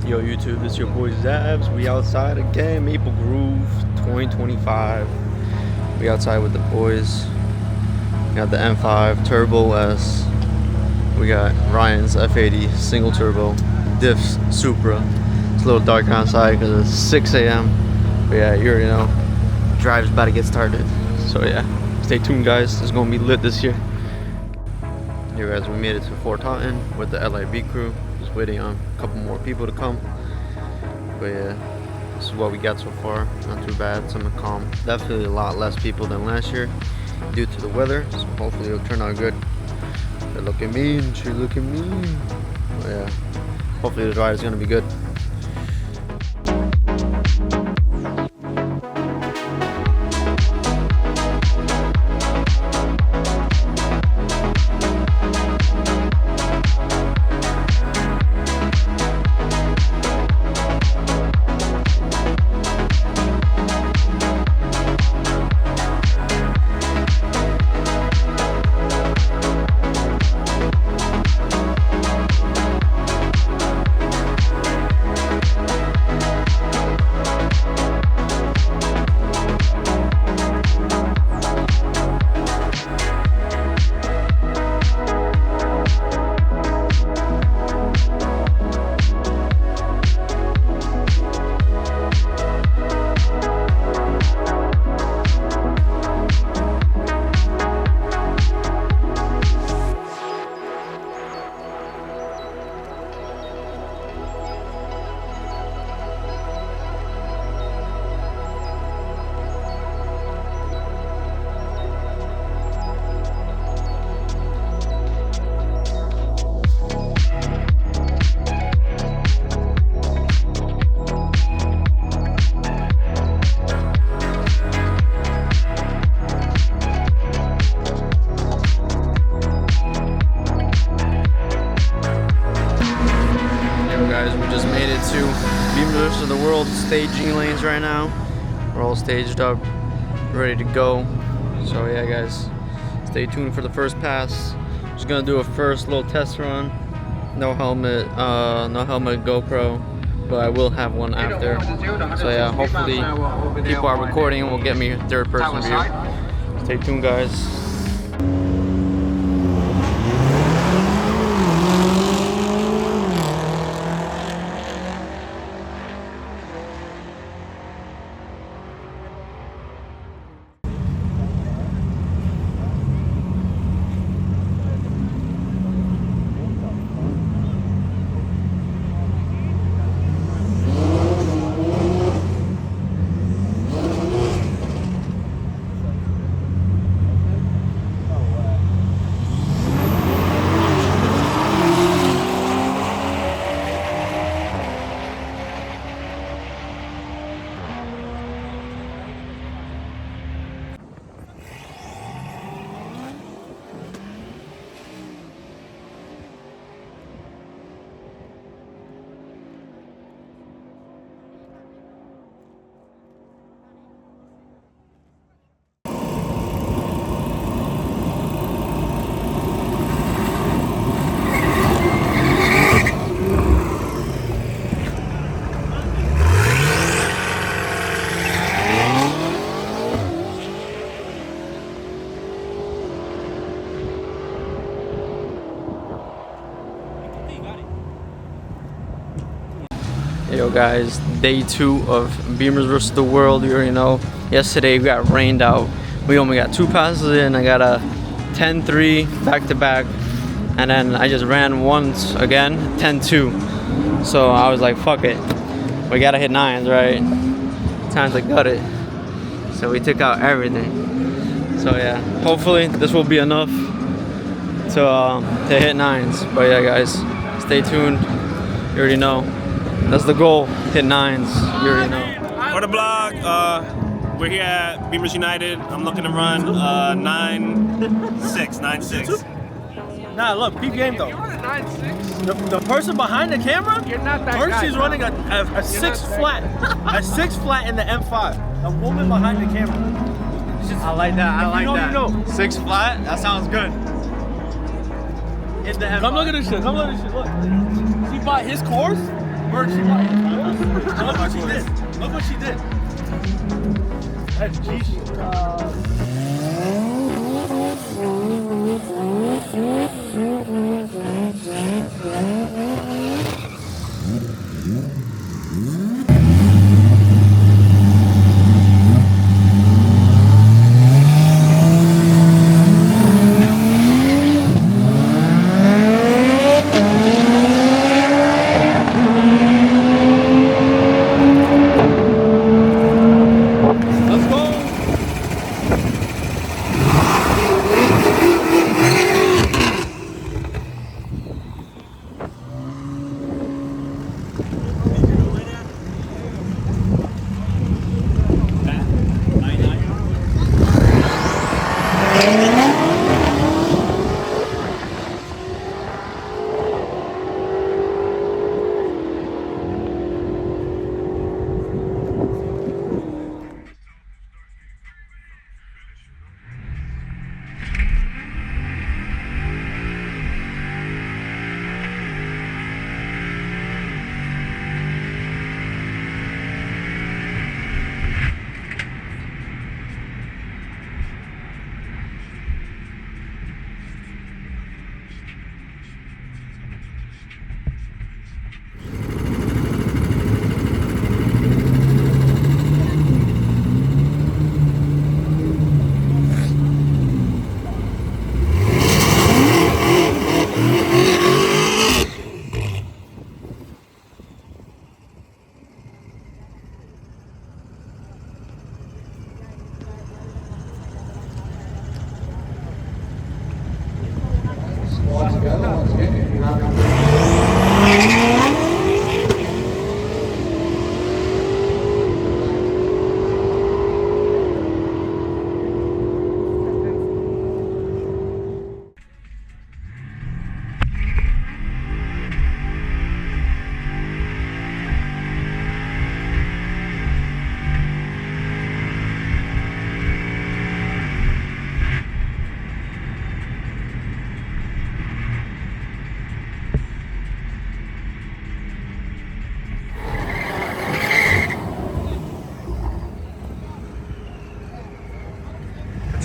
Yo YouTube, this your boy Zabs. We outside again, Maple Grove 2025. We outside with the boys. We got the M5 Turbo S. We got Ryan's F80 single turbo, diffs Supra. It's a little dark outside because it's 6 a.m. But yeah, you already know, drive's about to get started. So yeah, stay tuned guys, it's gonna be lit this year. Here guys, we made it to Fort Taunton with the LIB crew. Just waiting on a couple more people to come. But yeah, this is what we got so far. Not too bad, summer calm. Definitely a lot less people than last year due to the weather. So hopefully it'll turn out good. They're looking mean, she's looking mean. But yeah, hopefully the ride is gonna be good. We just made it to Bimmers of the world staging lanes right now. We're all staged up, ready to go. So yeah guys, stay tuned for the first pass. Just gonna do a first little test run. No helmet GoPro, but I will have one after. So yeah, hopefully people are recording and will get me a third person view. Stay tuned guys. Yo guys, day 2 of Bimmers vs. the world. You already know, yesterday we got rained out. We only got 2 passes in. I got a 10-3 back to back, and then I just ran once again, 10-2. So I was like, fuck it, we gotta hit 9s, right? Time to gut it. So we took out everything. So yeah, hopefully this will be enough to hit 9s. But yeah guys, stay tuned. You already know. That's the goal, hit 9s, you already know. For the blog, we're here at Bimmers United. I'm looking to run 9.6. Nah, look, peep game though. You're running 9.6. The person behind the camera, You're not that first guy, she's no. running a 6 flat. A 6 flat in the M5. A woman behind the camera. I like that, I like that. You know. 6 flat, that sounds good. In the M5. Come look at this shit, come look at this shit, look. She bought his course Word, she might. Look what she did. Look what she did. That's G. Let's go.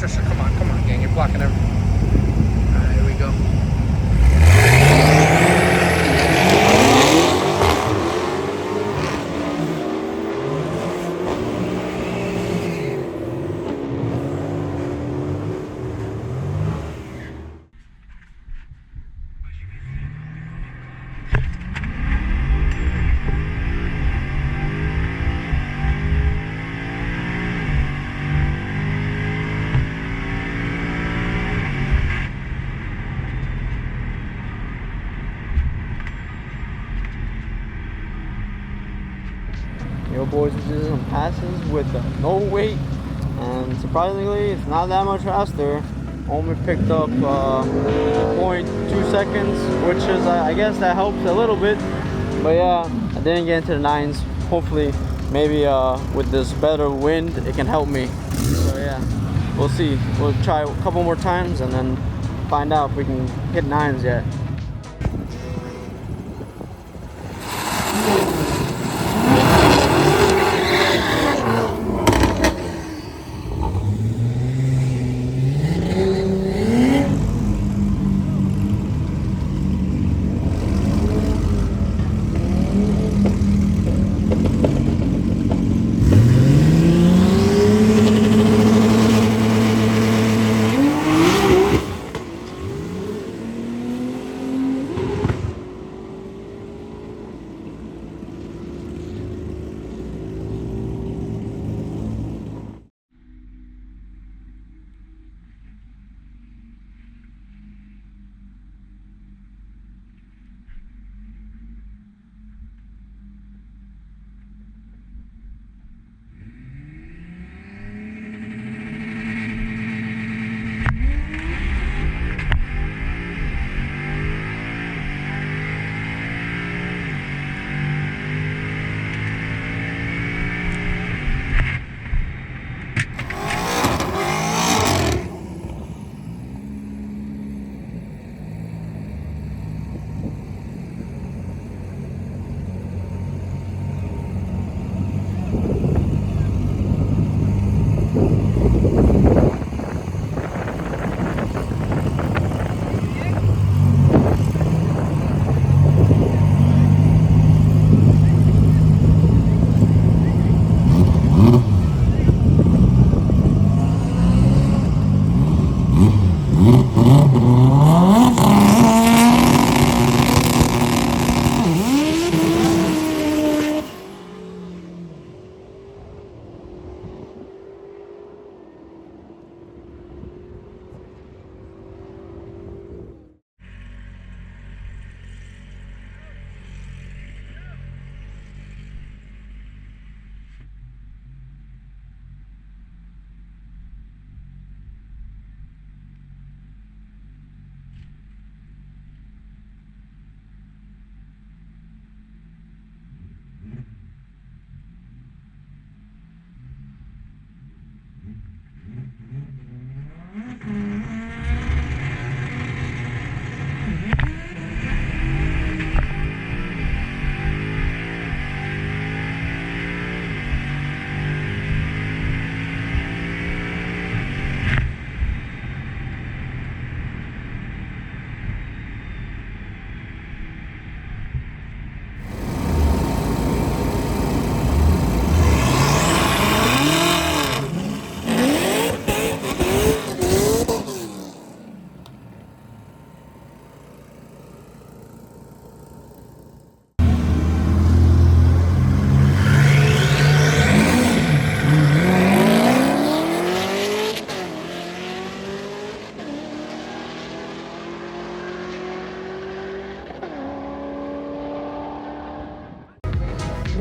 Patricia, come on, gang. You're blocking everything. Alright, here we go. Yo boys, we did some passes with no weight, and surprisingly it's not that much faster. Only picked up 0.2 seconds, which is I guess that helps a little bit. But yeah, I didn't get into the nines. Hopefully maybe with this better wind it can help me. So yeah, we'll see. We'll try a couple more times and then find out if we can hit nines yet.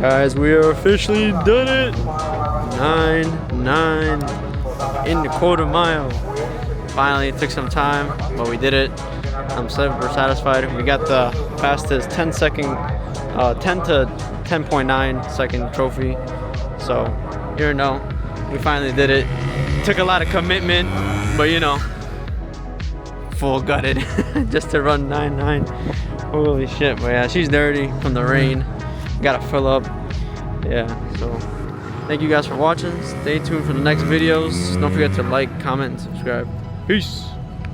Guys, we are officially done it. 9-9 in the quarter mile. Finally, it took some time, but we did it. I'm super satisfied. We got the fastest 10 to 10.9 second trophy. So, you know, we finally did it. Took a lot of commitment, but you know, full gutted just to run 9-9. Holy shit, but yeah, she's dirty from the rain. Gotta fill up. Yeah, so thank you guys for watching. Stay tuned for the next videos. Don't forget to like, comment, and subscribe. Peace.